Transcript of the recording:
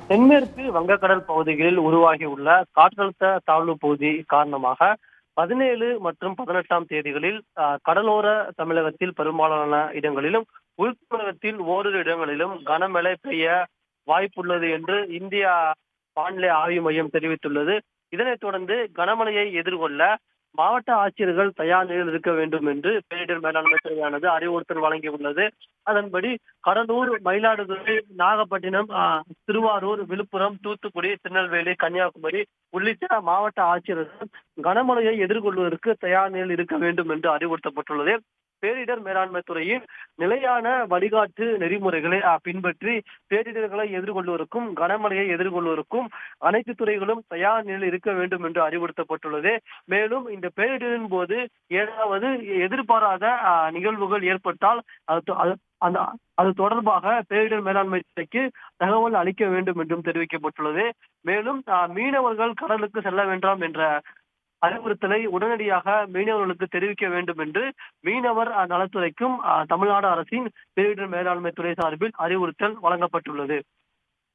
தென்மேற்கு வங்கக்கடல் பகுதிகளில் உருவாகியுள்ள காற்றழுத்த தாழ்வு பகுதி காரணமாக 17 மற்றும் 18ஆம் தேதிகளில் கடலோர தமிழகத்தில் பெரும்பாலான இடங்களிலும், உள் தமிழகத்தில் ஓரிரு இடங்களிலும் கனமழை பெய்ய வாய்ப்புள்ளது என்று இந்தியா வானிலை ஆய்வு மையம் தெரிவித்துள்ளது. இதனைத் தொடர்ந்து கனமழையை எதிர்கொள்ள மாவட்ட ஆட்சியர்கள் தயார் நிலையில் இருக்க வேண்டும் என்று பேரிடர் மேலாண்மை துறையானது அறிவுறுத்தல் வழங்கியுள்ளது. அதன்படி கடலூர், மயிலாடுதுறை, நாகப்பட்டினம், திருவாரூர், விழுப்புரம், தூத்துக்குடி, திருநெல்வேலி, கன்னியாகுமரி உள்ளிட்ட மாவட்ட ஆட்சியர்கள் கனமழையை எதிர்கொள்வதற்கு தயார் நிலையில் இருக்க வேண்டும் என்று அறிவுறுத்தப்பட்டுள்ளது. பேரிடர் மேலாண்மை துறையின் நிலையான வழிகாட்டு நெறிமுறைகளை பின்பற்றி பேரிடர்களை எதிர்கொள்வதற்கும் கனமழையை எதிர்கொள்வதற்கும் அனைத்து துறைகளும் தயார் நிலையில் இருக்க வேண்டும் என்று அறிவுறுத்தப்பட்டுள்ளது. மேலும் இந்த பேரிடரின் போது ஏதாவது எதிர்பாராத நிகழ்வுகள் ஏற்பட்டால் அது தொடர்பாக பேரிடர் மேலாண்மை துறைக்கு தகவல் அளிக்க வேண்டும் என்றும் தெரிவிக்கப்பட்டுள்ளது. மேலும் மீனவர்கள் கடலுக்கு செல்ல வேண்டாம் என்ற அறிவுறுத்தலை உடனடியாக மீனவர்களுக்கு தெரிவிக்க வேண்டும் என்று மீனவர் நலத்துறைக்கும் தமிழ்நாடு அரசின் பேரிடர் மேலாண்மை துறை சார்பில் அறிவுறுத்தல் வழங்கப்பட்டுள்ளது.